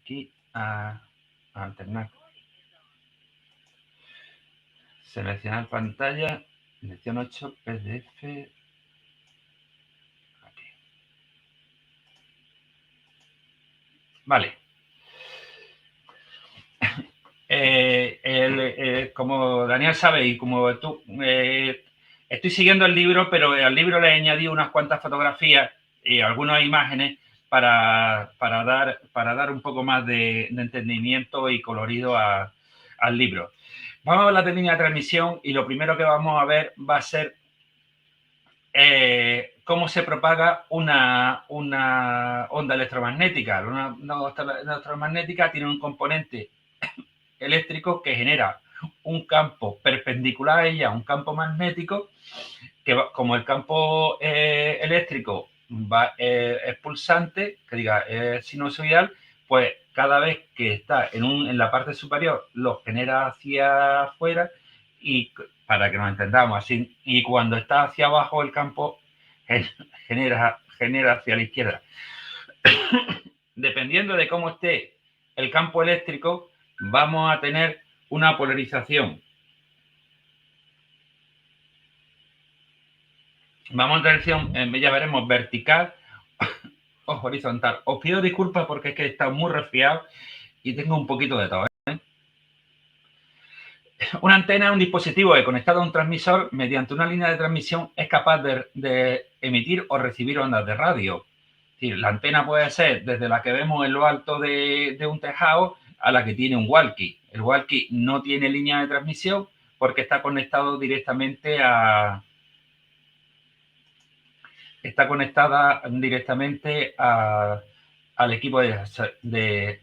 aquí a alternar. Seleccionar pantalla, lección 8, PDF. Aquí. Vale. Como Daniel sabe y como tú, estoy siguiendo el libro, pero al libro le he añadido unas cuantas fotografías y algunas imágenes para dar un poco más de entendimiento y colorido al libro. Vamos a ver la técnica de transmisión y lo primero que vamos a ver va a ser cómo se propaga una onda electromagnética. Una onda electromagnética tiene un componente eléctrico que genera un campo perpendicular a ella, un campo magnético, que va, como el campo eléctrico es pulsante, que diga es sinusoidal, pues cada vez que está en la parte superior lo genera hacia afuera y para que nos entendamos así, y cuando está hacia abajo el campo genera hacia la izquierda. Dependiendo de cómo esté el campo eléctrico, vamos a tener una polarización. Vamos a tener, ya veremos, vertical o horizontal. Os pido disculpas porque es que he estado muy resfriado y tengo un poquito de tos. Una antena es un dispositivo que conectado a un transmisor mediante una línea de transmisión es capaz de emitir o recibir ondas de radio. Es decir, la antena puede ser desde la que vemos en lo alto de un tejado a la que tiene un walkie. El walkie no tiene línea de transmisión porque está conectado directamente al equipo de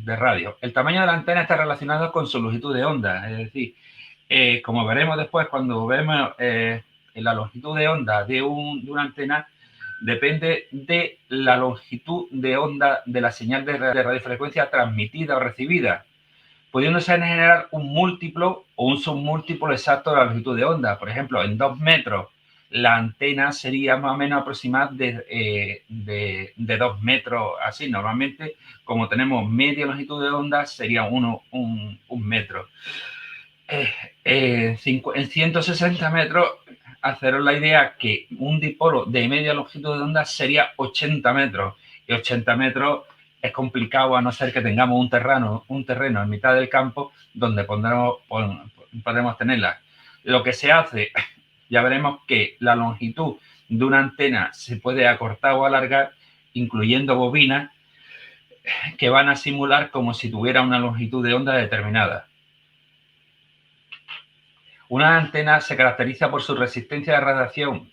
radio. El tamaño de la antena está relacionado con su longitud de onda, es decir, como veremos después cuando vemos la longitud de onda de una antena, depende de la longitud de onda de la señal de radiofrecuencia transmitida o recibida, pudiéndose generar un múltiplo o un submúltiplo exacto de la longitud de onda. Por ejemplo, en 2 metros la antena sería más o menos aproximada de 2 metros, así. Normalmente, como tenemos media longitud de onda, sería un metro. En 160 metros, haceros la idea que un dipolo de media longitud de onda sería 80 metros. Y 80 metros es complicado a no ser que tengamos un terreno en mitad del campo donde podremos tenerla. Lo que se hace, ya veremos que la longitud de una antena se puede acortar o alargar, incluyendo bobinas que van a simular como si tuviera una longitud de onda determinada. Una antena se caracteriza por su resistencia de radiación.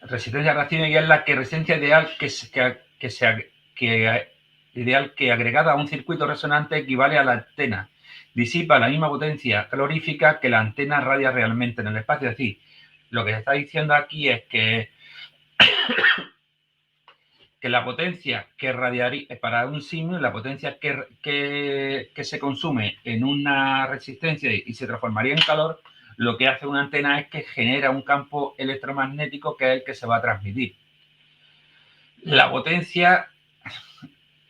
Resistencia de radiación y es la resistencia ideal que agregada a un circuito resonante equivale a la antena. Disipa la misma potencia calorífica que la antena radia realmente en el espacio. Es decir, lo que se está diciendo aquí es que la potencia que radiaría para un símil, la potencia que se consume en una resistencia y se transformaría en calor, lo que hace una antena es que genera un campo electromagnético que es el que se va a transmitir. La potencia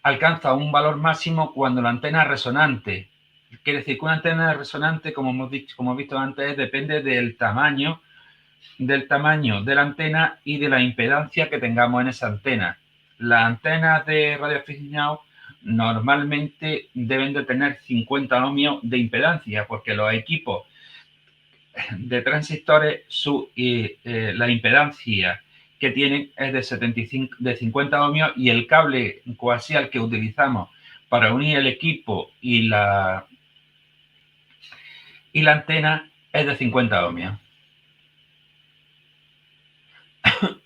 alcanza un valor máximo cuando la antena es resonante. Quiere decir que una antena resonante, como hemos visto antes, depende del tamaño de la antena y de la impedancia que tengamos en esa antena. Las antenas de radioaficionados normalmente deben de tener 50 ohmios de impedancia, porque los equipos de transistores, la impedancia que tienen es de 50 ohmios y el cable coaxial que utilizamos para unir el equipo y la antena es de 50 ohmios.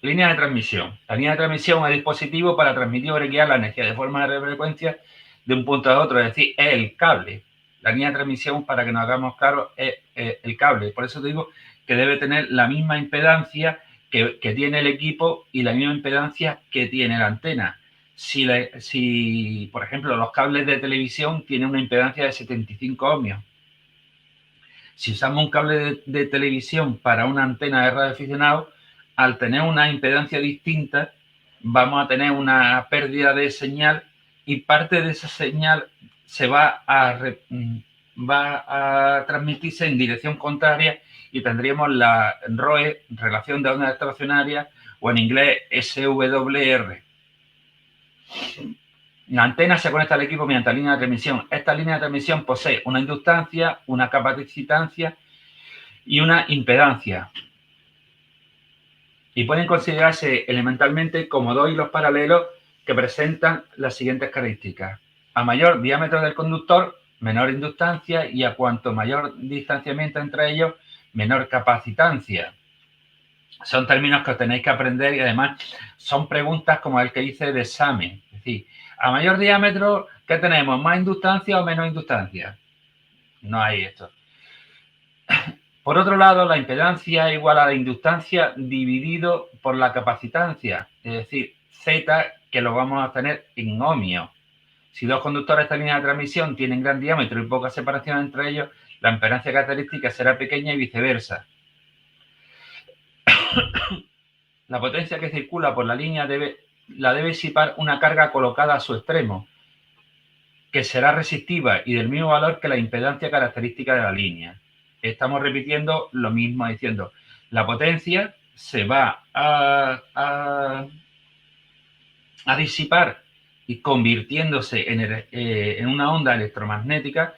Línea de transmisión. La línea de transmisión es un dispositivo para transmitir o guiar la energía de forma de frecuencia de un punto a otro, es decir, es el cable. La línea de transmisión, para que nos hagamos claro, es el cable. Por eso te digo que debe tener la misma impedancia que tiene el equipo y la misma impedancia que tiene la antena. Si, por ejemplo, los cables de televisión tienen una impedancia de 75 ohmios. Si usamos un cable de televisión para una antena de radioaficionado, al tener una impedancia distinta, vamos a tener una pérdida de señal y parte de esa señal se va a transmitirse en dirección contraria y tendríamos la ROE, relación de ondas estacionarias, o en inglés SWR. La antena se conecta al equipo mediante línea de transmisión. Esta línea de transmisión posee una inductancia, una capacitancia y una impedancia. Y pueden considerarse elementalmente como dos hilos paralelos que presentan las siguientes características. A mayor diámetro del conductor, menor inductancia, y a cuanto mayor distanciamiento entre ellos, menor capacitancia. Son términos que os tenéis que aprender y además son preguntas como el que hice de examen. Es decir, a mayor diámetro, ¿qué tenemos? ¿Más inductancia o menos inductancia? No hay esto. Por otro lado, la impedancia es igual a la inductancia dividido por la capacitancia, es decir, Z, que lo vamos a tener en ohmios. Si dos conductores de esta línea de transmisión tienen gran diámetro y poca separación entre ellos, la impedancia característica será pequeña y viceversa. La potencia que circula por la línea debe disipar una carga colocada a su extremo, que será resistiva y del mismo valor que la impedancia característica de la línea. Estamos repitiendo lo mismo diciendo, la potencia se va a disipar y convirtiéndose en una onda electromagnética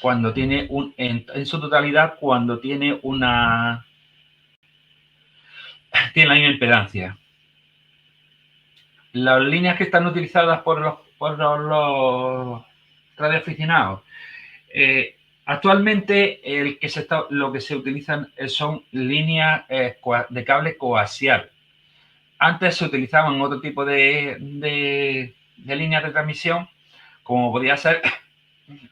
cuando tiene en su totalidad, cuando tiene la misma impedancia. Las líneas que están utilizadas por los radioaficionados, actualmente lo que se utilizan son líneas de cable coaxial. Antes se utilizaban otro tipo de líneas de transmisión, como podía ser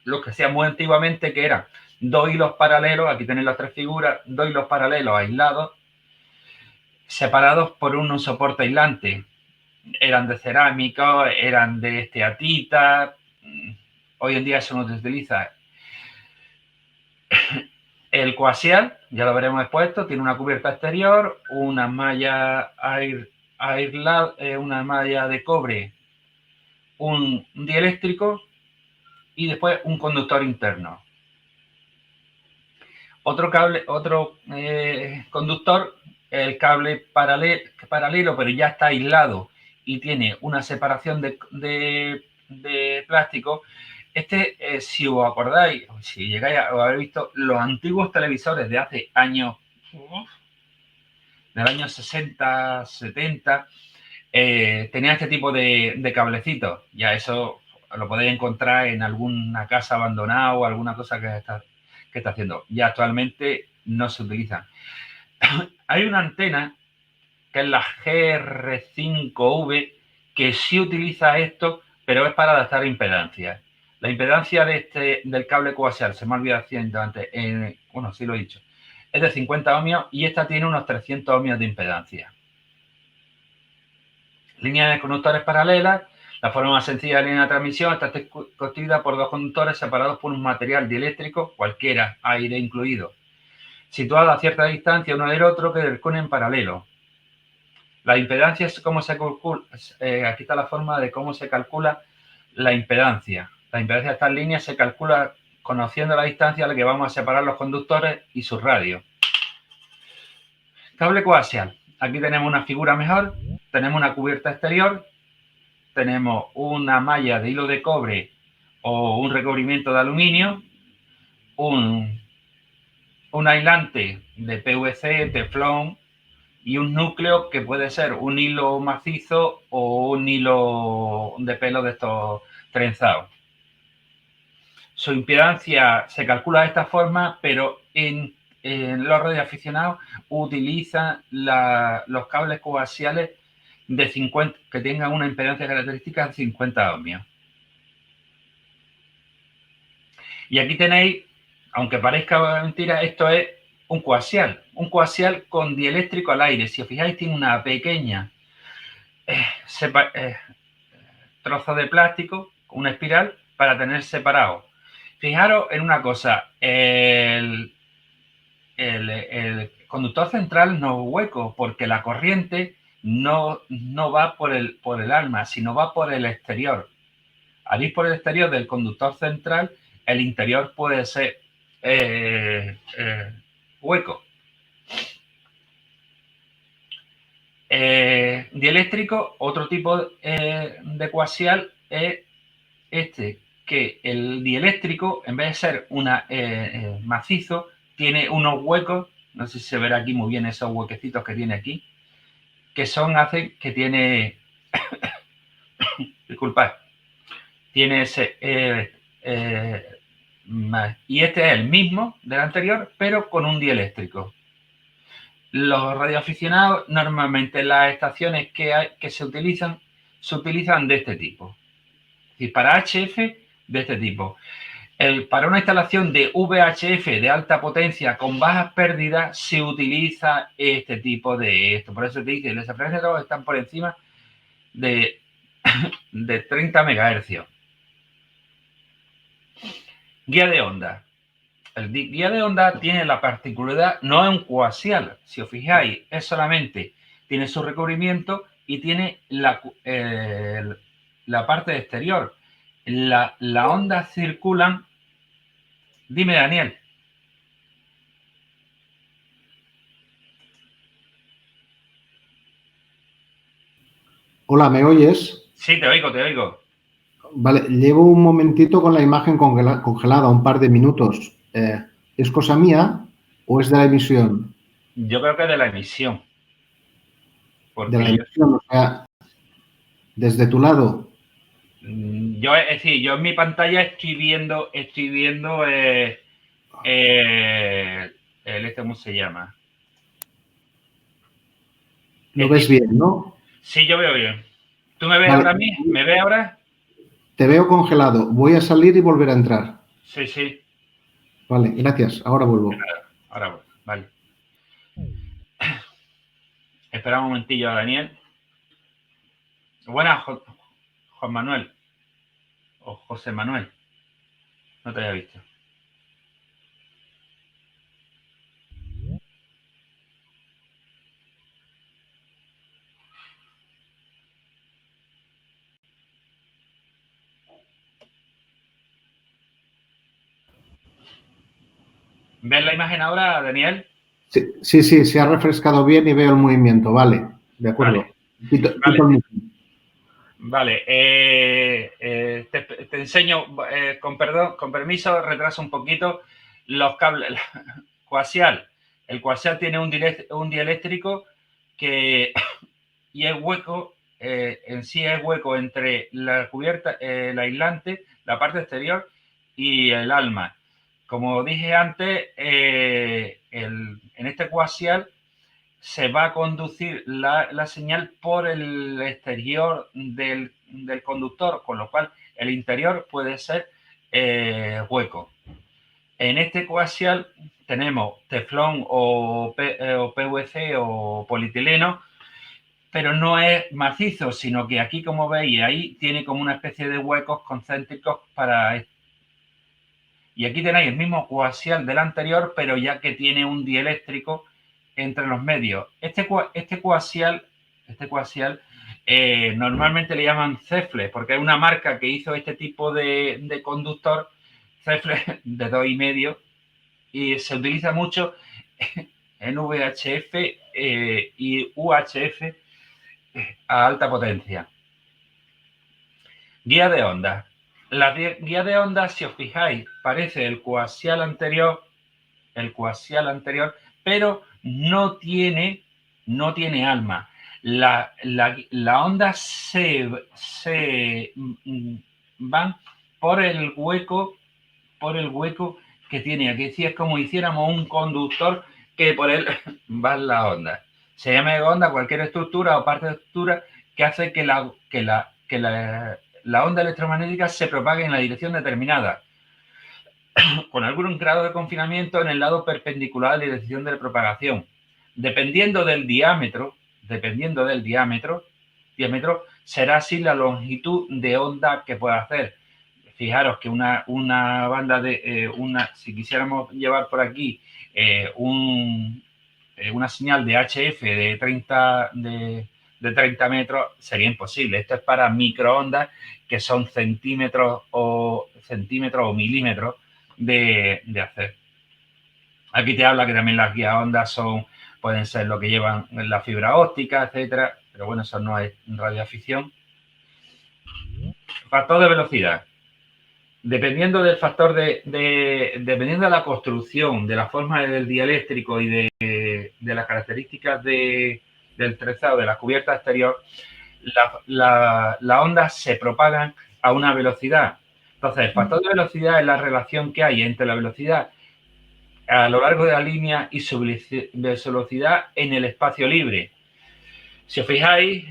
lo que hacía muy antiguamente, que eran dos hilos paralelos, aquí tenéis las tres figuras, dos hilos paralelos aislados, separados por un soporte aislante. Eran de cerámica, eran de esteatita. Hoy en día eso no se utiliza. El coaxial, ya lo veremos expuesto, tiene una cubierta exterior, una malla una malla de cobre, un dieléctrico y después un conductor interno. Otro conductor, el cable paralelo, pero ya está aislado y tiene una separación de plástico. Si os acordáis, si llegáis a haber visto los antiguos televisores de hace años, del año 60, 70, tenía este tipo de cablecitos. Ya eso lo podéis encontrar en alguna casa abandonada o alguna cosa que está haciendo. Ya actualmente no se utilizan. Hay una antena que es la GR5V que sí utiliza esto, pero es para adaptar impedancias. La impedancia del cable coaxial, se me ha olvidado antes, bueno, sí lo he dicho, es de 50 ohmios y esta tiene unos 300 ohmios de impedancia. Línea de conductores paralelas. La forma más sencilla de línea de transmisión está constituida por dos conductores separados por un material dieléctrico, cualquiera, aire incluido, situado a cierta distancia uno del otro que discurren en paralelo. La impedancia es cómo se calcula, aquí está la forma de cómo se calcula la impedancia. La impedancia de estas líneas se calcula conociendo la distancia a la que vamos a separar los conductores y sus radios. Cable coaxial. Aquí tenemos una figura mejor, tenemos una cubierta exterior, tenemos una malla de hilo de cobre o un recubrimiento de aluminio, un aislante de PVC, teflón y un núcleo que puede ser un hilo macizo o un hilo de pelo de estos trenzados. Su impedancia se calcula de esta forma, pero en los radioaficionados utilizan los cables coaxiales de 50, que tengan una impedancia característica de 50 ohmios. Y aquí tenéis, aunque parezca mentira, esto es un coaxial con dieléctrico al aire. Si os fijáis, tiene una pequeña trozo de plástico, una espiral, para tener separado. Fijaros en una cosa, el conductor central no es hueco, porque la corriente no va por el alma, sino va por el exterior. Al ir por el exterior del conductor central, el interior puede ser hueco. Dieléctrico, otro tipo de coaxial es este, que el dieléctrico, en vez de ser macizo, tiene unos huecos, no sé si se verá aquí muy bien esos huequecitos que tiene aquí, que hacen que tiene, disculpad, tiene ese, y este es el mismo del anterior, pero con un dieléctrico. Los radioaficionados, normalmente las estaciones que se utilizan de este tipo. Es decir, para HF, de este tipo. Para una instalación de VHF de alta potencia con bajas pérdidas se utiliza este tipo de esto. Por eso te dice, las frecuencias están por encima de 30 MHz. Guía de onda. El guía de onda tiene la particularidad, no es un coaxial, si os fijáis, es solamente, tiene su recubrimiento y tiene la parte exterior. La onda circulan. Dime, Daniel. Hola, ¿me oyes? Sí, te oigo, te oigo. Vale, llevo un momentito con la imagen congelada, un par de minutos. ¿Es cosa mía o es de la emisión? Yo creo que es de la emisión. De la Porque emisión, o sea, desde tu lado. es decir, yo en mi pantalla estoy viendo ¿cómo se llama? Lo ves bien, ¿no? Sí, yo veo bien. ¿Tú me ves Vale, ahora a mí? ¿Me ves ahora? te veo congelado. Voy a salir y volver a entrar. Sí, sí. Vale, gracias. Ahora vuelvo. Ahora, vale. Espera un momentillo, Daniel. Buenas, Juan Manuel. O José Manuel. No te había visto. ¿Ves la imagen ahora, Daniel? Sí, se ha refrescado bien y veo el movimiento. Vale, de acuerdo. Vale. Quito Vale. el micro. Vale, te enseño, con permiso, retraso un poquito los cables. Coaxial. El coaxial tiene un dieléctrico y es hueco, en sí es hueco entre la cubierta, el aislante, la parte exterior y el alma. Como dije antes, en este coaxial se va a conducir la señal por el exterior del conductor, con lo cual el interior puede ser hueco. En este coaxial tenemos teflón o PVC o polietileno, pero no es macizo, sino que aquí, como veis, ahí tiene como una especie de huecos concéntricos para esto. Y aquí tenéis el mismo coaxial del anterior, pero ya que tiene un dieléctrico entre los medios. Este coaxial normalmente le llaman Cefle, porque es una marca que hizo este tipo de conductor, Cefle de 2,5, y se utiliza mucho en VHF y UHF a alta potencia. Guía de onda. La guía de onda, si os fijáis, parece el coaxial anterior, pero no tiene alma. La onda se van por el hueco que tiene. Aquí sí es como hiciéramos un conductor que por él van las ondas. Se llama onda cualquier estructura o parte de estructura que hace que la onda electromagnética se propague en la dirección determinada, con algún grado de confinamiento en el lado perpendicular a la dirección de propagación. Dependiendo del diámetro, será así la longitud de onda que pueda hacer. Fijaros que una banda si quisiéramos llevar por aquí una señal de HF de de 30 metros sería imposible. Esto es para microondas, que son centímetros o milímetros de hacer. Aquí te habla que también las guías ondas pueden ser lo que llevan la fibra óptica, etcétera, pero bueno, eso no es radioafición. Factor de velocidad. Dependiendo del factor dependiendo de la construcción, de la forma del dieléctrico y de las características del trenzado de la cubierta exterior, las ondas se propagan a una velocidad. Entonces, el factor de velocidad es la relación que hay entre la velocidad a lo largo de la línea y su velocidad en el espacio libre. Si os fijáis,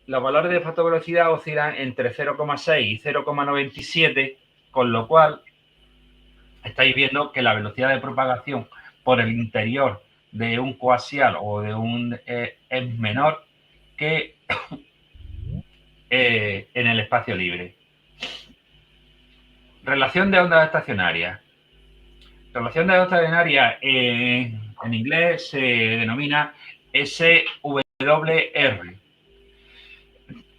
los valores de factor de velocidad oscilan entre 0,6 y 0,97, con lo cual estáis viendo que la velocidad de propagación por el interior de un coaxial o de un es menor que en el espacio libre. Relación de ondas estacionarias. Relación de ondas estacionarias en inglés se denomina SWR.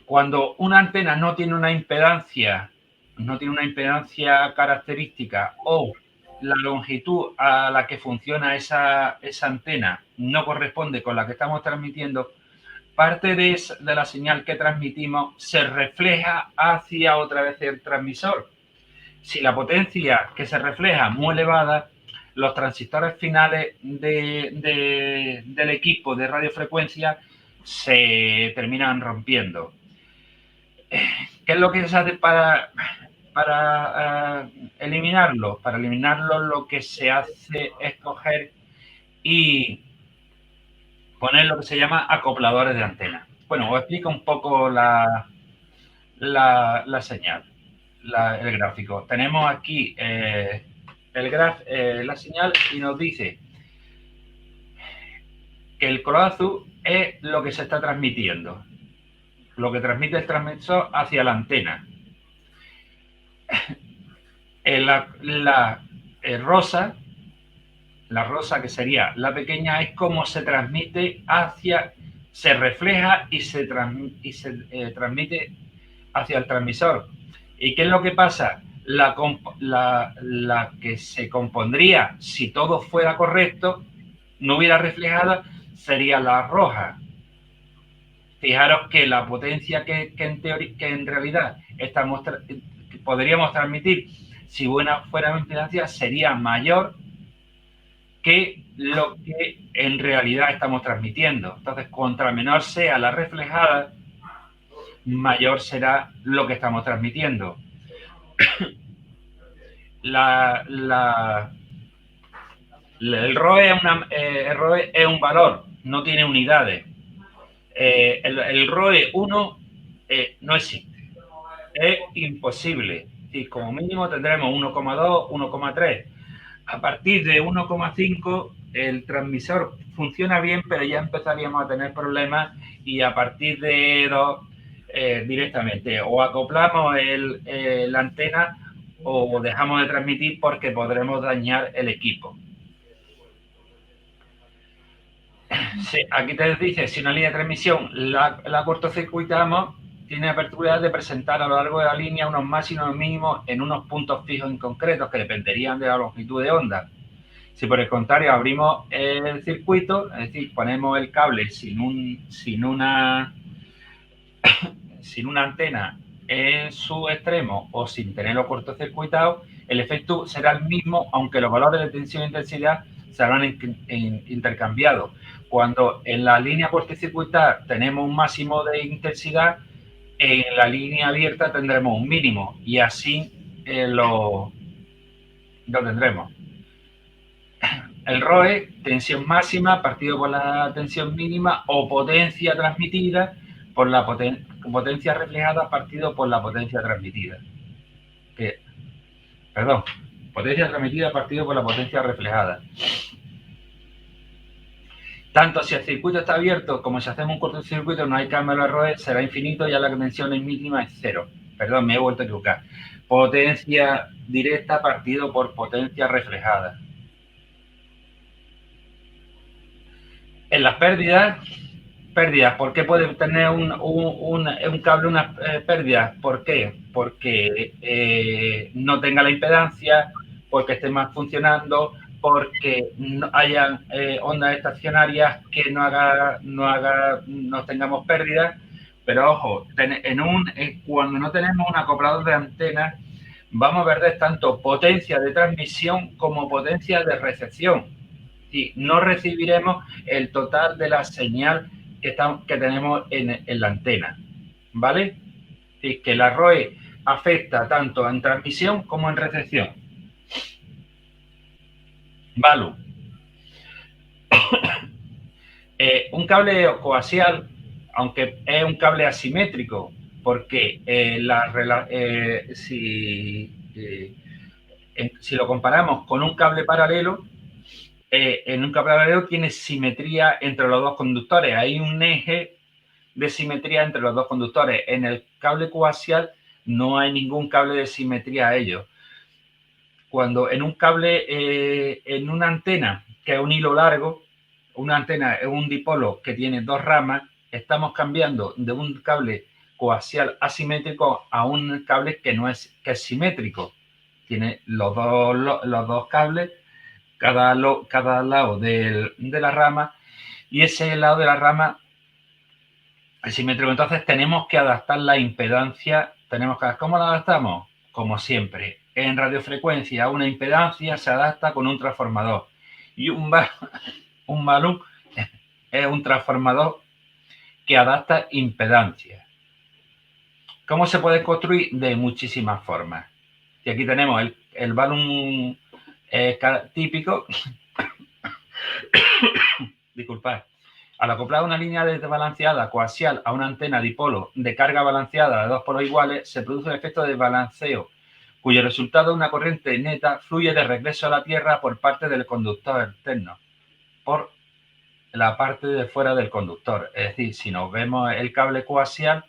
Cuando una antena no tiene una impedancia característica o la longitud a la que funciona esa antena no corresponde con la que estamos transmitiendo, parte de la señal que transmitimos se refleja hacia otra vez el transmisor. Si la potencia que se refleja es muy elevada, los transistores finales del equipo de radiofrecuencia se terminan rompiendo. ¿Qué es lo que se hace para eliminarlo? Para eliminarlo lo que se hace es coger y poner lo que se llama acopladores de antena. Bueno, os explico un poco la señal, el gráfico. Tenemos aquí la señal y nos dice que el color azul es lo que se está transmitiendo, lo que transmite el transmisor hacia la antena. La rosa, que sería la pequeña, es como se transmite se refleja y se transmite hacia el transmisor. ¿Y qué es lo que pasa? La que se compondría, si todo fuera correcto, no hubiera reflejada, sería la roja. Fijaros que la potencia que en realidad podríamos transmitir, si fuera la impedancia, sería mayor que lo que en realidad estamos transmitiendo. Entonces, contra menor sea la reflejada, mayor será lo que estamos transmitiendo. El ROE es un valor, no tiene unidades. El ROE 1 no existe, es imposible. Y como mínimo tendremos 1,2, 1,3. A partir de 1,5 el transmisor funciona bien, pero ya empezaríamos a tener problemas, y a partir de 2 directamente o acoplamos la antena o dejamos de transmitir, porque podremos dañar el equipo. Sí, aquí te dice, si una línea de transmisión la cortocircuitamos, tiene apertura de presentar a lo largo de la línea unos máximos y mínimos en unos puntos fijos en concretos que dependerían de la longitud de onda. Si por el contrario abrimos el circuito, es decir, ponemos el cable sin una antena en su extremo o sin tenerlo cortocircuitado, el efecto será el mismo, aunque los valores de tensión e intensidad se habrán intercambiado. Cuando en la línea cortocircuitada tenemos un máximo de intensidad, en la línea abierta tendremos un mínimo, y así lo tendremos. El ROE, tensión máxima partido por la tensión mínima, o potencia transmitida por la potencia reflejada partido por la potencia transmitida. Potencia transmitida partido por la potencia reflejada. Tanto si el circuito está abierto como si hacemos un cortocircuito, no hay cambio de ROE, será infinito, ya la tensión mínima es 0. Perdón, me he vuelto a equivocar. Potencia directa partido por potencia reflejada. En las pérdidas, Pérdidas. ¿Por qué puede tener un cable unas pérdidas? ¿Por qué? Porque no tenga la impedancia, porque esté mal funcionando, porque no haya ondas estacionarias que no tengamos pérdidas. Pero ojo, cuando no tenemos un acoplador de antenas, vamos a perder tanto potencia de transmisión como potencia de recepción. Y no recibiremos el total de la señal que tenemos en la antena, ¿vale? Y que la ROE afecta tanto en transmisión como en recepción. Vale. Un cable coaxial, aunque es un cable asimétrico, porque si lo comparamos con un cable paralelo, en un cable paralelo tiene simetría entre los dos conductores. Hay un eje de simetría entre los dos conductores. En el cable coaxial no hay ningún cable de simetría a ellos. Cuando en un cable, en una antena, que es un hilo largo, una antena es un dipolo que tiene dos ramas, estamos cambiando de un cable coaxial asimétrico a un cable que es simétrico. Tiene los dos cables, cada lado de la rama, y ese lado de la rama es simétrico. Entonces tenemos que adaptar la impedancia. ¿Cómo la adaptamos? Como siempre, en radiofrecuencia una impedancia se adapta con un transformador. Y un balón es un transformador que adapta impedancia. ¿Cómo se puede construir? De muchísimas formas. Y aquí tenemos el balón típico. Disculpad. Al acoplar una línea desbalanceada coaxial a una antena dipolo de carga balanceada de dos polos iguales, se produce un efecto de balanceo, cuyo resultado es una corriente neta fluye de regreso a la Tierra por parte del conductor externo, por la parte de fuera del conductor. Es decir, si nos vemos el cable coaxial,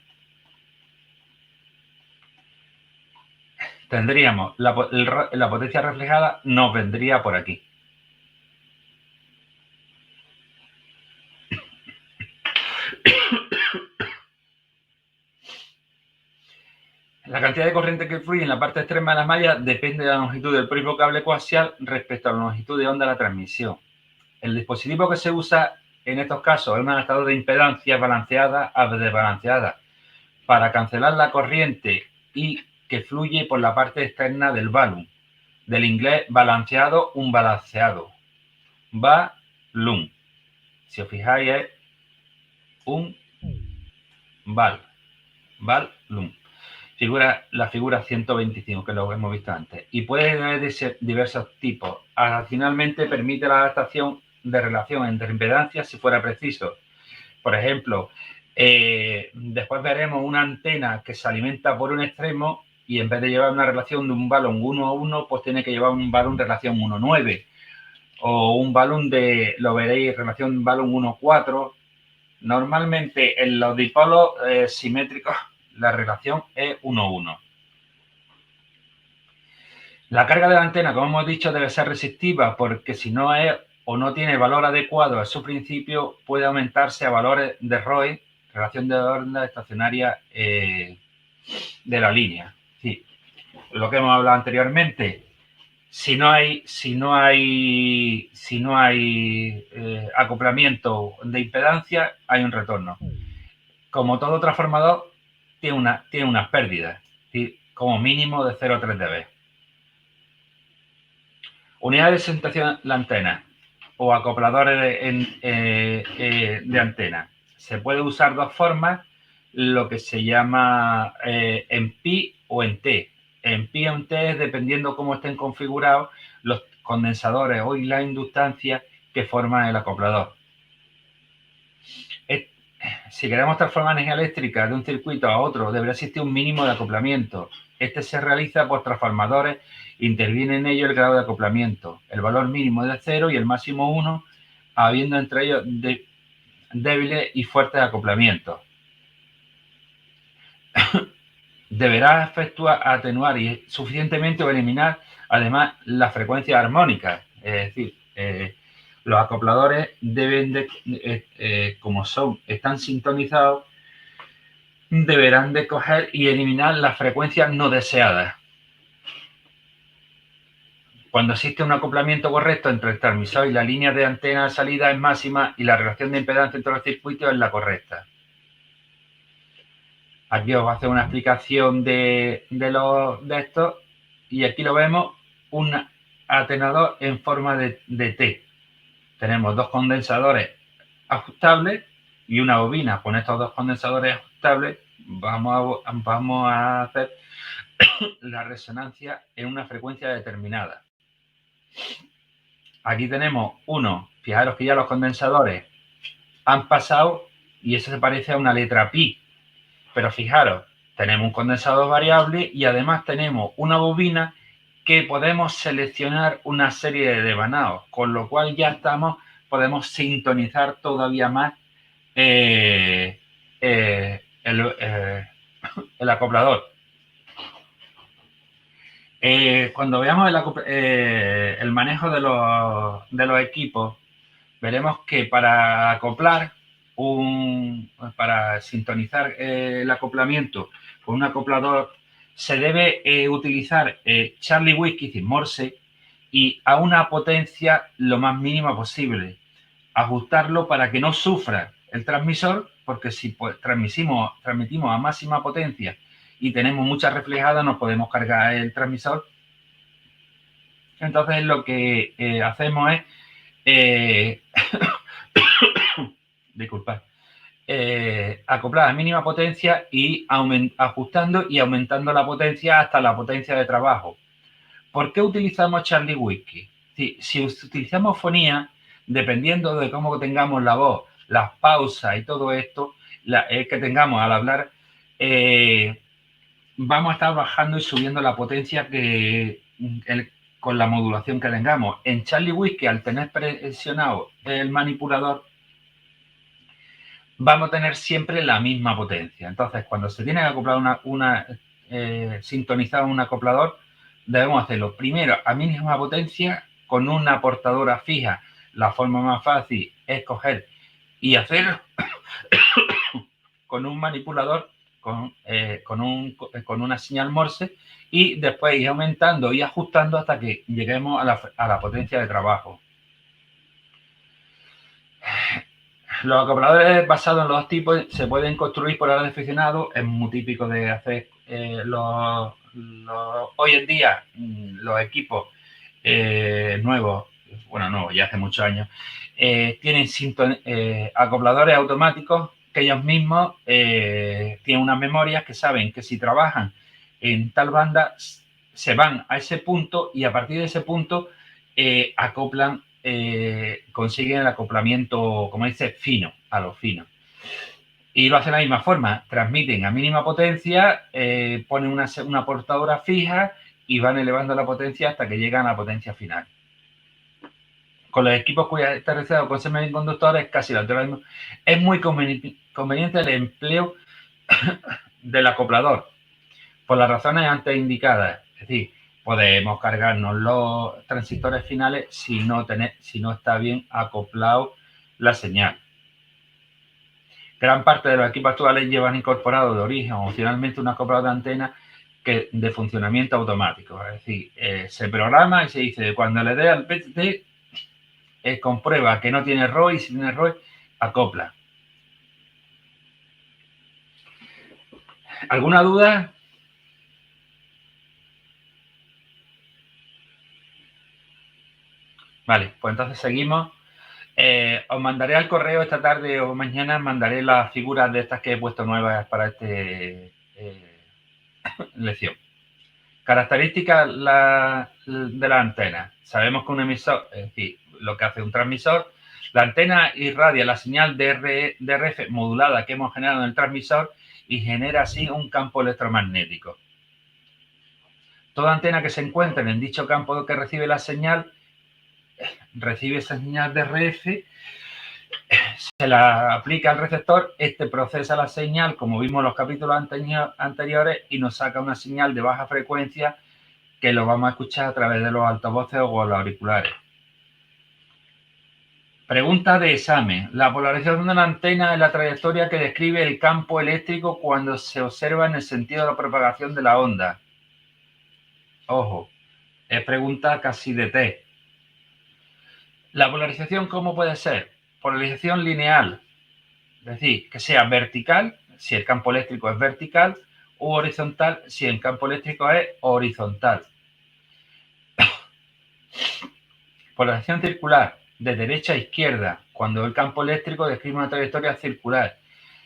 tendríamos la potencia reflejada, nos vendría por aquí. La cantidad de corriente que fluye en la parte extrema de la malla depende de la longitud del propio cable coaxial respecto a la longitud de onda de la transmisión. El dispositivo que se usa en estos casos es un adaptador de impedancia balanceada a desbalanceada para cancelar la corriente y que fluye por la parte externa del balón. Del inglés balanceado, un balanceado. Balloon. Si os fijáis es un balloon. La figura 125, que lo hemos visto antes, y puede tener diversos tipos. Adicionalmente, permite la adaptación de relación entre impedancias si fuera preciso. Por ejemplo, después veremos una antena que se alimenta por un extremo y en vez de llevar una relación de un balón 1 a 1, pues tiene que llevar un balón de relación 1 a 9. O un balón lo veréis, relación balón 1 a 4. Normalmente en los dipolos simétricos la relación es 1-1. La carga de la antena, como hemos dicho, debe ser resistiva porque si no es o no tiene valor adecuado a su principio, puede aumentarse a valores de ROE, relación de onda estacionaria de la línea. Sí, lo que hemos hablado anteriormente, si no hay acoplamiento de impedancia, hay un retorno. Como todo transformador, tiene unas pérdidas, como mínimo de 0,3 dB. Unidades de sustentación de la antena o acopladores de antena. Se puede usar dos formas, lo que se llama en pi o en t. En pi o en t es dependiendo cómo estén configurados los condensadores o la inductancia que forman el acoplador. Si queremos transformar energía eléctrica de un circuito a otro, deberá existir un mínimo de acoplamiento. Este se realiza por transformadores. Interviene en ello el grado de acoplamiento. El valor mínimo es de 0 y el máximo 1, habiendo entre ellos débiles y fuertes acoplamientos. Deberá atenuar suficientemente o eliminar, además, las frecuencias armónicas. Es decir, Los acopladores deben de, como están sintonizados, deberán de coger y eliminar las frecuencias no deseadas. Cuando existe un acoplamiento correcto entre el transmisor y la línea de antena de salida es máxima y la relación de impedancia entre los circuitos es la correcta. Aquí os voy a hacer una explicación de estos y aquí lo vemos, un atenuador en forma de T. Tenemos dos condensadores ajustables y una bobina. Con estos dos condensadores ajustables vamos a hacer la resonancia en una frecuencia determinada. Aquí tenemos uno, fijaros que ya los condensadores han pasado y eso se parece a una letra pi. Pero fijaros, tenemos un condensador variable y además tenemos una bobina que podemos seleccionar una serie de devanados, con lo cual ya podemos sintonizar todavía más el acoplador. Cuando veamos el manejo de los equipos, veremos que para acoplar para sintonizar el acoplamiento con un acoplador se debe utilizar Charlie Whiskey, es decir, Morse, y a una potencia lo más mínima posible. Ajustarlo para que no sufra el transmisor, porque si pues, transmitimos a máxima potencia y tenemos mucha reflejada, nos podemos cargar el transmisor. Entonces lo que hacemos es disculpad, acoplar a mínima potencia y ajustando y aumentando la potencia hasta la potencia de trabajo. ¿Por qué utilizamos Charlie Whiskey? Si utilizamos fonía, dependiendo de cómo tengamos la voz, las pausas y todo esto que tengamos al hablar, vamos a estar bajando y subiendo la potencia con la modulación que tengamos. En Charlie Whiskey, al tener presionado el manipulador, vamos a tener siempre la misma potencia. Entonces, cuando se tiene que acoplar sintonizar un acoplador, debemos hacerlo primero a mínima potencia con una portadora fija. La forma más fácil es coger y hacerlo con un manipulador, con una señal Morse, y después ir aumentando y ajustando hasta que lleguemos a la potencia de trabajo. Los acopladores basados en los dos tipos se pueden construir por orden de aficionado. Es muy típico de hacer hoy en día los equipos nuevos, ya hace muchos años, tienen acopladores automáticos que ellos mismos tienen unas memorias que saben que si trabajan en tal banda se van a ese punto y a partir de ese punto acoplan, consiguen el acoplamiento, como dice, fino, a lo fino. Y lo hacen de la misma forma, transmiten a mínima potencia, ponen una portadora fija y van elevando la potencia hasta que llegan a la potencia final. Con los equipos cuyas está realizado con semiconductores casi lo mismo. Es muy conveniente el empleo del acoplador, por las razones antes indicadas. Es decir, podemos cargarnos los transistores finales si no está bien acoplado la señal. Gran parte de los equipos actuales llevan incorporado de origen opcionalmente un acoplador de antena de funcionamiento automático. Es decir, se programa y se dice, cuando le dé al PTT, comprueba que no tiene ROI, y si tiene ROI, acopla. ¿Alguna duda? Vale, pues entonces seguimos. Os mandaré al correo esta tarde o mañana, mandaré las figuras de estas que he puesto nuevas para esta lección. Características de la antena. Sabemos que un emisor, es decir, lo que hace un transmisor, la antena irradia la señal de RF modulada que hemos generado en el transmisor y genera así un campo electromagnético. Toda antena que se encuentre en dicho campo que recibe la señal, recibe esa señal de RF, se la aplica al receptor, este procesa la señal, como vimos en los capítulos anteriores, y nos saca una señal de baja frecuencia que lo vamos a escuchar a través de los altavoces o los auriculares. Pregunta de examen. La polarización de una antena es la trayectoria que describe el campo eléctrico cuando se observa en el sentido de la propagación de la onda. Ojo, es pregunta casi de test. La polarización, ¿cómo puede ser? Polarización lineal, es decir, que sea vertical, si el campo eléctrico es vertical, u horizontal, si el campo eléctrico es horizontal. Polarización circular, de derecha a izquierda, cuando el campo eléctrico describe una trayectoria circular.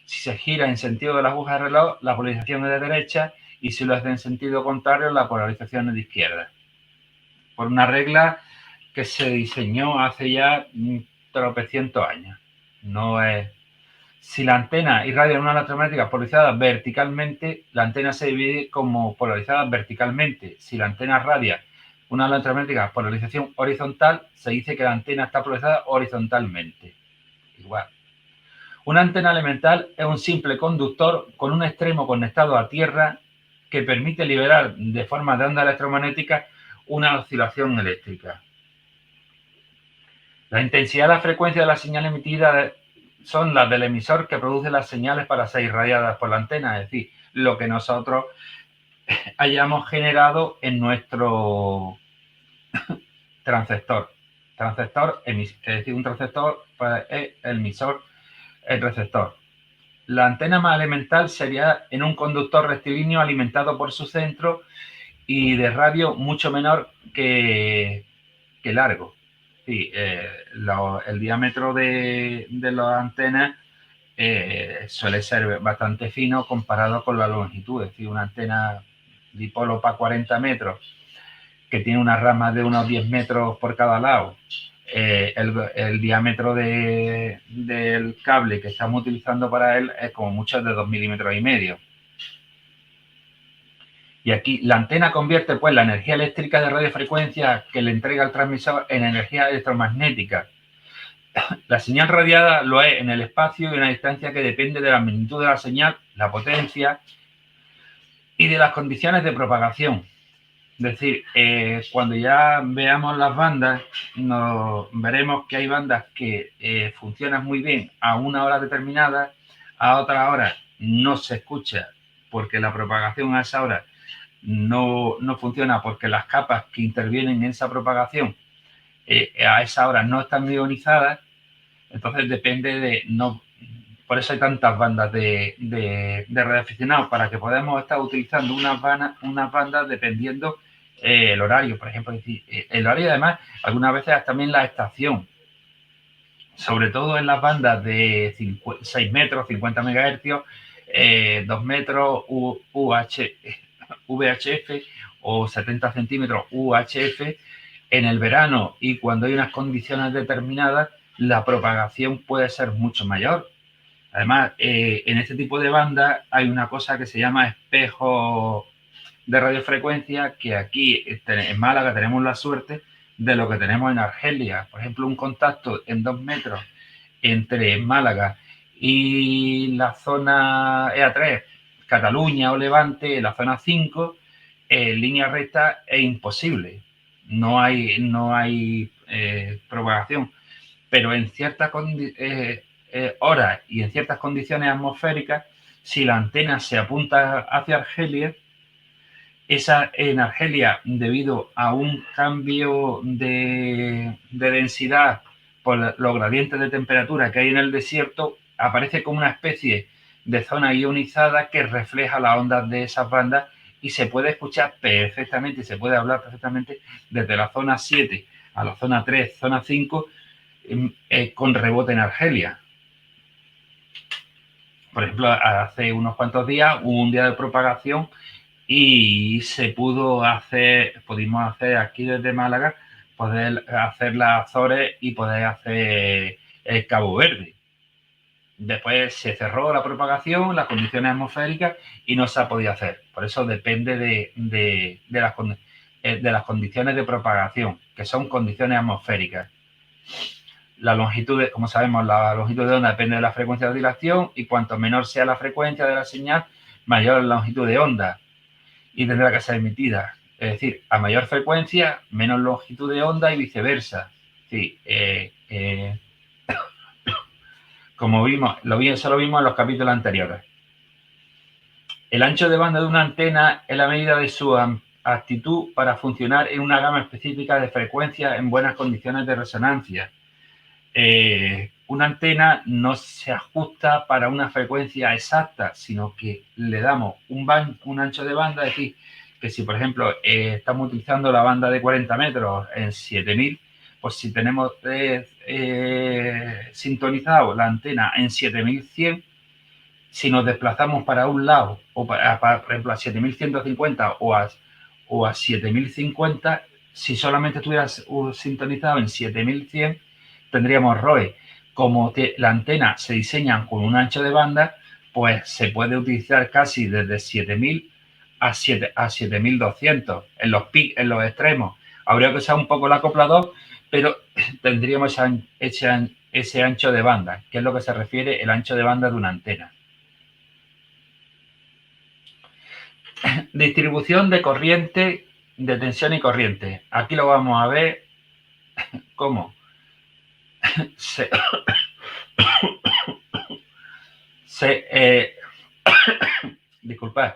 Si se gira en sentido de la aguja de reloj, la polarización es de derecha, y si lo hace en sentido contrario, la polarización es de izquierda. Por una regla que se diseñó hace ya tropecientos años. No es... Si la antena irradia una electromagnética polarizada verticalmente, la antena se divide como polarizada verticalmente. Si la antena radia una electromagnética polarización horizontal, se dice que la antena está polarizada horizontalmente. Igual. Una antena elemental es un simple conductor con un extremo conectado a tierra que permite liberar de forma de onda electromagnética una oscilación eléctrica. La intensidad y la frecuencia de la señal emitida son las del emisor que produce las señales para ser irradiadas por la antena, es decir, lo que nosotros hayamos generado en nuestro transceptor. Transceptor, es decir, un transceptor es el emisor, el receptor. La antena más elemental sería en un conductor rectilíneo alimentado por su centro y de radio mucho menor que largo. Sí, el diámetro de las antenas suele ser bastante fino comparado con la longitud. Es decir, una antena dipolo para 40 metros que tiene una rama de unos 10 metros por cada lado. El diámetro del cable que estamos utilizando para él es como mucho de 2,5 milímetros. Y aquí la antena convierte pues la energía eléctrica de radiofrecuencia que le entrega al transmisor en energía electromagnética. La señal radiada lo es en el espacio y en una distancia que depende de la magnitud de la señal, la potencia y de las condiciones de propagación. Es decir, cuando ya veamos las bandas, veremos que hay bandas que funcionan muy bien a una hora determinada, a otra hora no se escucha porque la propagación a esa hora no funciona porque las capas que intervienen en esa propagación a esa hora no están ionizadas. Entonces depende de... por eso hay tantas bandas de radioaficionados, para que podamos estar utilizando unas bandas dependiendo el horario, por ejemplo. Es decir, el horario, además, algunas veces también la estación, sobre todo en las bandas de 6 metros, 50 megahercios, 2 metros VHF o 70 centímetros UHF, en el verano y cuando hay unas condiciones determinadas, la propagación puede ser mucho mayor. Además, en este tipo de bandas hay una cosa que se llama espejo de radiofrecuencia, que aquí en Málaga tenemos la suerte de lo que tenemos en Argelia. Por ejemplo, un contacto en 2 metros entre Málaga y la zona EA3, Cataluña o Levante, la zona 5, en línea recta es imposible. No hay propagación. Pero en ciertas horas y en ciertas condiciones atmosféricas, si la antena se apunta hacia Argelia, en Argelia, debido a un cambio de densidad por los gradientes de temperatura que hay en el desierto, aparece como una especie de zona ionizada que refleja las ondas de esas bandas y se puede escuchar perfectamente, se puede hablar perfectamente desde la zona 7 a la zona 3, zona 5, con rebote en Argelia. Por ejemplo, hace unos cuantos días hubo un día de propagación y pudimos hacer aquí desde Málaga, poder hacer las Azores y poder hacer el Cabo Verde. Después se cerró la propagación, las condiciones atmosféricas y no se ha podido hacer. Por eso depende de las condiciones de propagación, que son condiciones atmosféricas. La longitud, como sabemos, la longitud de onda depende de la frecuencia de oscilación y cuanto menor sea la frecuencia de la señal, mayor la longitud de onda y tendrá que ser emitida. Es decir, a mayor frecuencia, menos longitud de onda y viceversa. Sí, como eso lo vimos en los capítulos anteriores. El ancho de banda de una antena es la medida de su aptitud para funcionar en una gama específica de frecuencias en buenas condiciones de resonancia. Una antena no se ajusta para una frecuencia exacta, sino que le damos un ancho de banda, es decir, que si, por ejemplo, estamos utilizando la banda de 40 metros en 7000, pues si tenemos sintonizado la antena en 7100, si nos desplazamos para un lado, o por ejemplo, a 7150 o a 7050, si solamente estuvieras sintonizado en 7100, tendríamos ROE. Como la antena se diseña con un ancho de banda, pues se puede utilizar casi desde 7000 a 7200 en los extremos. Habría que usar un poco el acoplador, pero tendríamos ese ancho de banda, que es lo que se refiere el ancho de banda de una antena. Distribución de corriente, de tensión y corriente. Aquí lo vamos a ver cómo disculpad.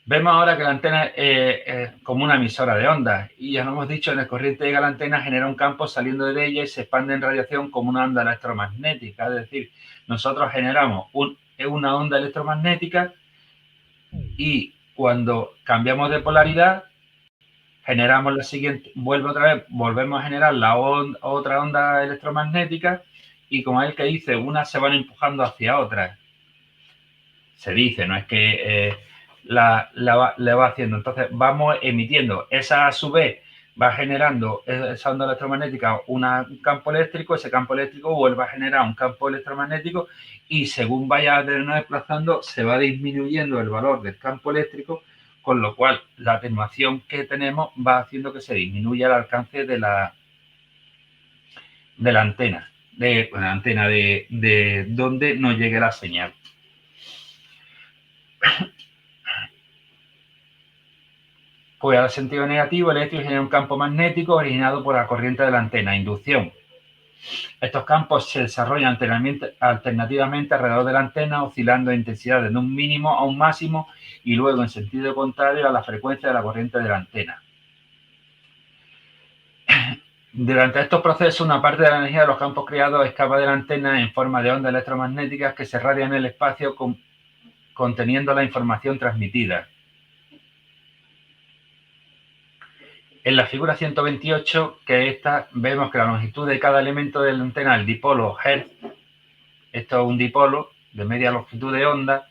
Vemos ahora que la antena es como una emisora de ondas y ya lo hemos dicho, en el corriente llega a la antena, genera un campo saliendo de ella y se expande en radiación como una onda electromagnética. Es decir, nosotros generamos una onda electromagnética y cuando cambiamos de polaridad, generamos la siguiente, volvemos a generar otra onda electromagnética y como es el que dice, unas se van empujando hacia otras. Se dice, no es que le va haciendo. Entonces vamos emitiendo. Esa a su vez va generando esa onda electromagnética un campo eléctrico, ese campo eléctrico vuelve a generar un campo electromagnético y según vaya desplazando se va disminuyendo el valor del campo eléctrico, con lo cual la atenuación que tenemos va haciendo que se disminuya el alcance de la antena, de donde nos llegue la señal. Pues al sentido negativo, el eléctrico genera un campo magnético originado por la corriente de la antena, inducción. Estos campos se desarrollan alternativamente alrededor de la antena, oscilando de intensidad de un mínimo a un máximo y luego en sentido contrario a la frecuencia de la corriente de la antena. Durante estos procesos, una parte de la energía de los campos creados escapa de la antena en forma de ondas electromagnéticas que se irradian en el espacio conteniendo la información transmitida. En la figura 128, que esta, vemos que la longitud de cada elemento de la antena, el dipolo Hertz, esto es un dipolo de media longitud de onda,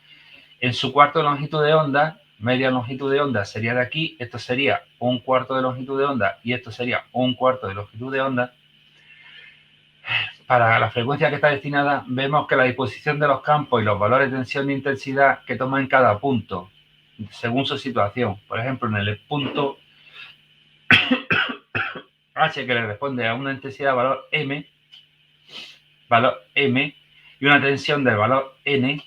en su cuarto de longitud de onda, media longitud de onda sería de aquí, esto sería un cuarto de longitud de onda y esto sería un cuarto de longitud de onda. Para la frecuencia que está destinada, vemos que la disposición de los campos y los valores de tensión e intensidad que toma en cada punto, según su situación. Por ejemplo, en el punto H, que le responde a una intensidad de valor M, y una tensión del valor N,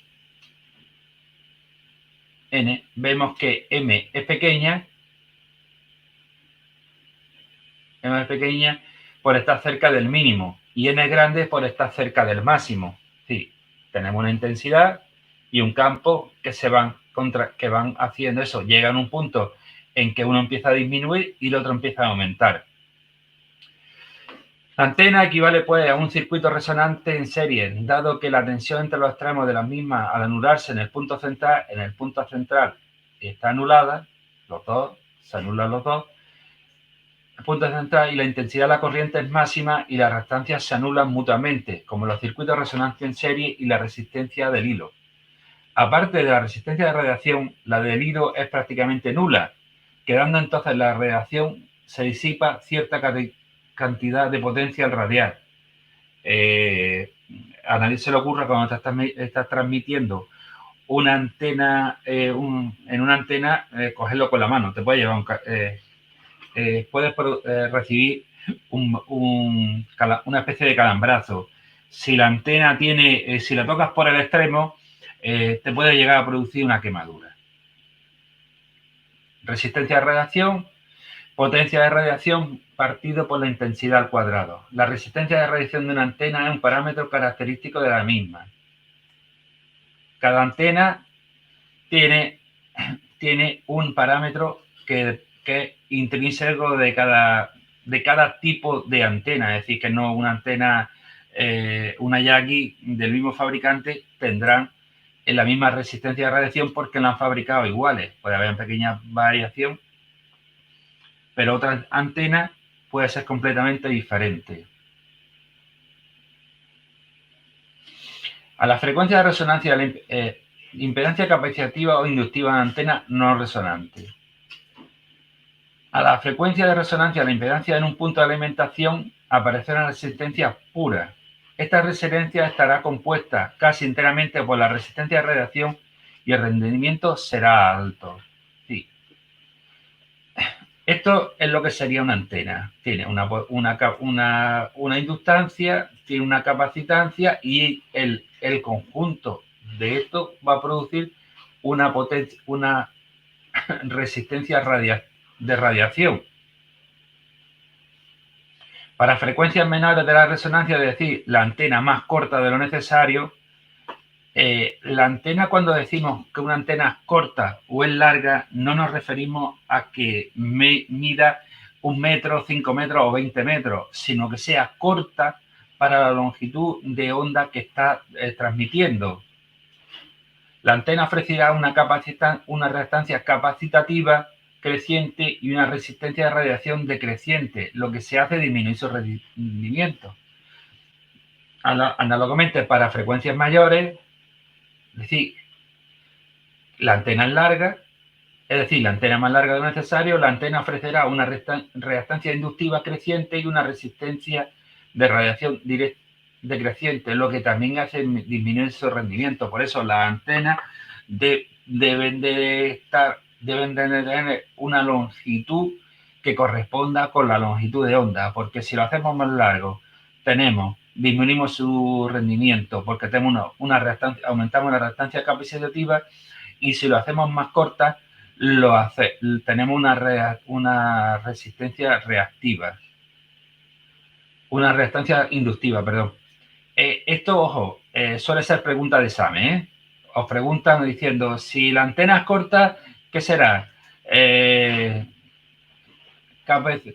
vemos que M es pequeña por estar cerca del mínimo y N es grande por estar cerca del máximo. Sí, tenemos una intensidad y un campo que van haciendo eso. Llegan a un punto en que uno empieza a disminuir y el otro empieza a aumentar. La antena equivale pues a un circuito resonante en serie, dado que la tensión entre los extremos de las mismas al anularse en el punto central está anulada, se anulan los dos, el punto central y la intensidad de la corriente es máxima y las reactancias se anulan mutuamente, como los circuitos de resonancia en serie y la resistencia del hilo. Aparte de la resistencia de radiación, la del hilo es prácticamente nula, quedando entonces la radiación se disipa cierta cantidad de potencia al radiar. A nadie se le ocurra cuando estás transmitiendo una antena, en una antena, cogerlo con la mano. Te puede llevar puedes recibir una especie de calambrazo. Si la antena tiene, si la tocas por el extremo, te puede llegar a producir una quemadura. Resistencia a radiación. Potencia de radiación partido por la intensidad al cuadrado. La resistencia de radiación de una antena es un parámetro característico de la misma. Cada antena tiene un parámetro que es intrínseco de cada tipo de antena. Es decir, que no una antena, una Yagi del mismo fabricante tendrán en la misma resistencia de radiación porque la han fabricado iguales. Puede haber una pequeña variación, pero otra antena puede ser completamente diferente. A la frecuencia de resonancia de la impedancia capacitiva o inductiva de antena no resonante. A la frecuencia de resonancia de la impedancia en un punto de alimentación aparecerá resistencia pura. Esta resistencia estará compuesta casi enteramente por la resistencia de radiación y el rendimiento será alto. Sí. Esto es lo que sería una antena. Tiene una inductancia, tiene una capacitancia y el conjunto de esto va a producir una resistencia de radiación. Para frecuencias menores de la resonancia, es decir, la antena más corta de lo necesario, la antena, cuando decimos que una antena es corta o es larga, no nos referimos a que mida 1 metro, 5 metros o 20 metros, sino que sea corta para la longitud de onda que está transmitiendo. La antena ofrecerá una reactancia capacitativa creciente y una resistencia de radiación decreciente, lo que se hace disminuir su rendimiento. Análogamente, para frecuencias mayores, es decir, la antena es larga, es decir, la antena más larga de lo necesario, la antena ofrecerá una reactancia inductiva creciente y una resistencia de radiación decreciente, lo que también hace disminuir su rendimiento. Por eso las antenas deben de tener una longitud que corresponda con la longitud de onda, porque si lo hacemos más largo, disminuimos su rendimiento, porque tenemos aumentamos la reactancia capacitativa, y si lo hacemos más corta, tenemos una resistencia reactiva, una reactancia inductiva, perdón. Esto, ojo, suele ser pregunta de examen, ¿eh? Os preguntan diciendo, si la antena es corta, ¿qué será?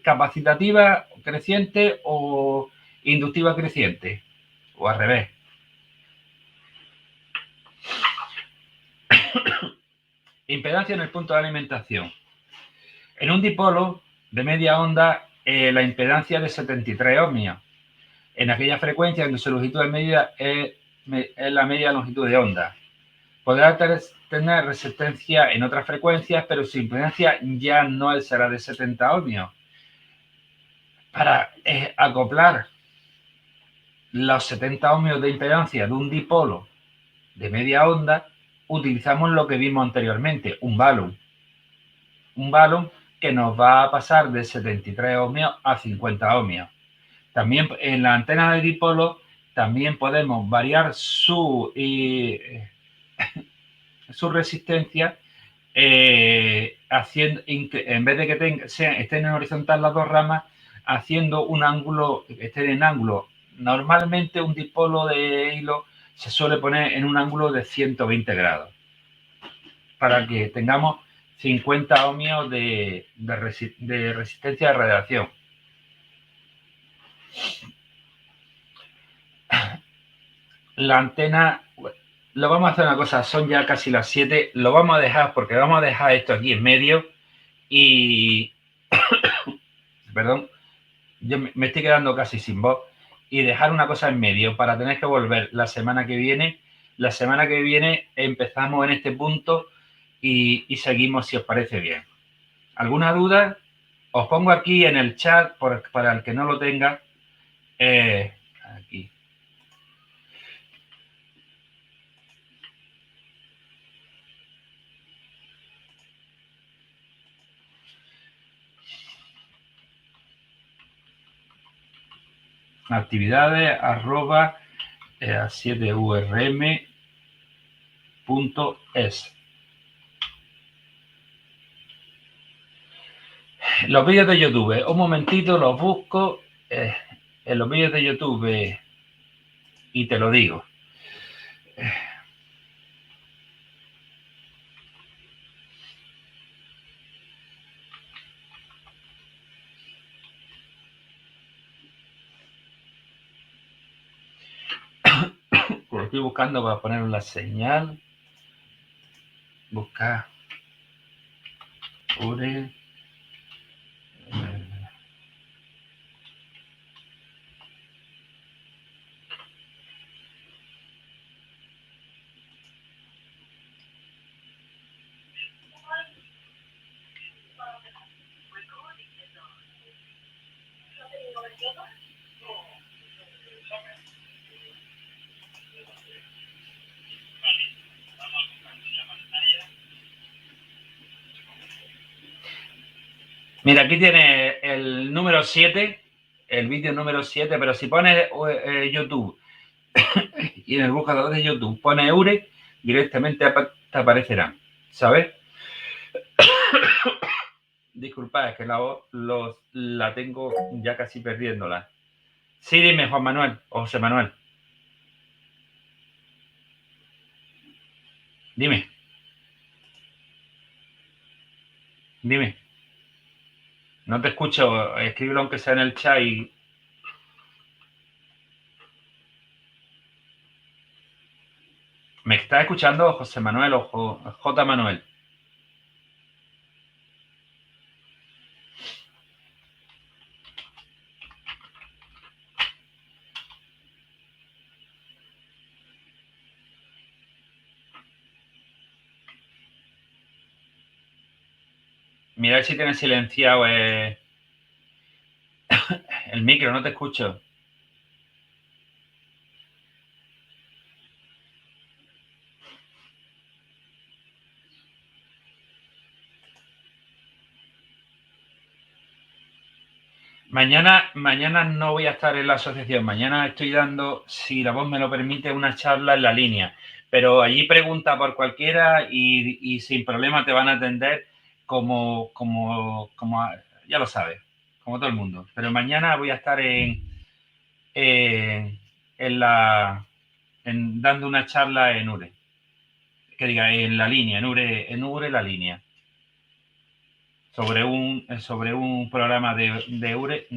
¿Capacitativa creciente o inductiva creciente? O al revés. Impedancia en el punto de alimentación. En un dipolo de media onda, la impedancia es de 73 ohmios. En aquella frecuencia en que su longitud de medida es la media longitud de onda. Podrá tener resistencia en otras frecuencias, pero su impedancia ya no será de 70 ohmios. Para acoplar los 70 ohmios de impedancia de un dipolo de media onda, utilizamos lo que vimos anteriormente, un balun. Un balun que nos va a pasar de 73 ohmios a 50 ohmios. También en la antena de dipolo también podemos variar su resistencia haciendo, en vez de que estén en horizontal las dos ramas, haciendo un ángulo, estén en ángulo. Normalmente un dipolo de hilo se suele poner en un ángulo de 120 grados para que tengamos 50 ohmios de resistencia de radiación. La antena, lo vamos a hacer una cosa, son ya casi las 7, lo vamos a dejar porque vamos a dejar esto aquí en medio y, perdón, yo me estoy quedando casi sin voz, y dejar una cosa en medio para tener que volver la semana que viene. La semana que viene empezamos en este punto y seguimos, si os parece bien. ¿Alguna duda? Os pongo aquí en el chat para el que no lo tenga. Aquí. Actividades @7urm.es. Los vídeos de YouTube, un momentito, los busco en los vídeos de YouTube y te lo digo. Lo estoy buscando para poner la señal. Buscar Ure. Mira, aquí tiene el número 7, el vídeo número 7, pero si pones YouTube y en el buscador de YouTube pones Eure, directamente te aparecerán, ¿sabes? Disculpa, es que la voz la tengo ya casi perdiéndola. Sí, dime, Juan Manuel o José Manuel. Dime. Dime. No te escucho. Escríbelo aunque sea en el chat y... ¿Me está escuchando José Manuel o J. Manuel? Mira si tienes silenciado el micro, no te escucho. Mañana no voy a estar en la asociación. Mañana estoy dando, si la voz me lo permite, una charla en la línea. Pero allí pregunta por cualquiera y sin problema te van a atender como ya lo sabes, como todo el mundo. Pero mañana voy a estar dando una charla en URE. Que diga, en la línea, en URE la línea. Sobre un programa de URE,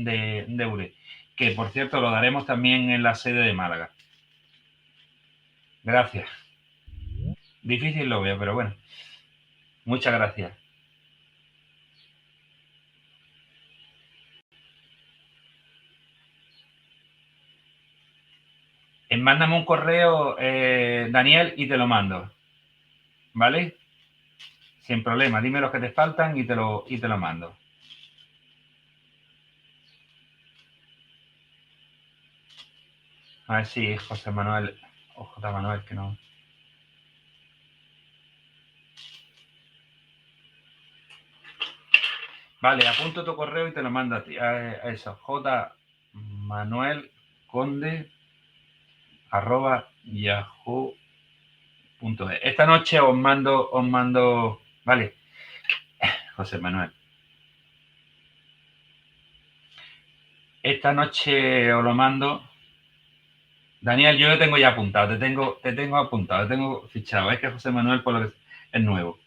que por cierto lo daremos también en la sede de Málaga. Gracias. Difícil lo veo, pero bueno. Muchas gracias. Mándame un correo, Daniel, y te lo mando. ¿Vale? Sin problema. Dime los que te faltan y te lo mando. A ver si José Manuel o J. Manuel, que no. Vale, apunto tu correo y te lo mando a ti. A eso, jmanuelconde@yahoo.es. Esta noche os mando, vale, José Manuel. Esta noche os lo mando. Daniel, yo lo tengo ya apuntado, te tengo apuntado, te tengo fichado. Es que José Manuel por lo que es nuevo.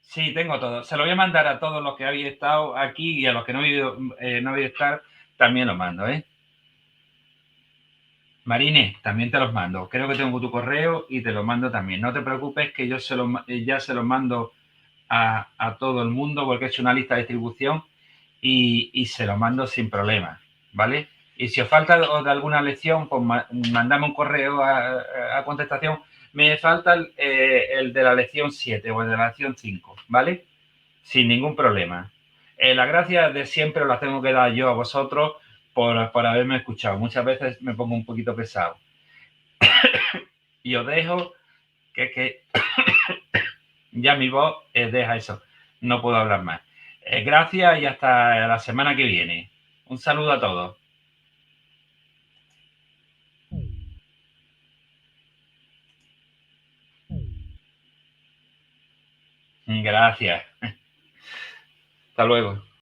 Sí, tengo todo. Se lo voy a mandar a todos los que habéis estado aquí y a los que no habéis estado, también lo mando, ¿eh? Marine, también te los mando. Creo que tengo tu correo y te lo mando también. No te preocupes que yo ya se los mando a todo el mundo porque he hecho una lista de distribución y se los mando sin problema, ¿vale? Y si os falta de alguna lección, pues mandame un correo a contestación. Me falta el de la lección 7 o el de la lección 5, ¿vale? Sin ningún problema. Las gracias de siempre las tengo que dar yo a vosotros por haberme escuchado. Muchas veces me pongo un poquito pesado. Y os dejo que ya mi voz deja eso. No puedo hablar más. Gracias y hasta la semana que viene. Un saludo a todos. Gracias. Hasta luego.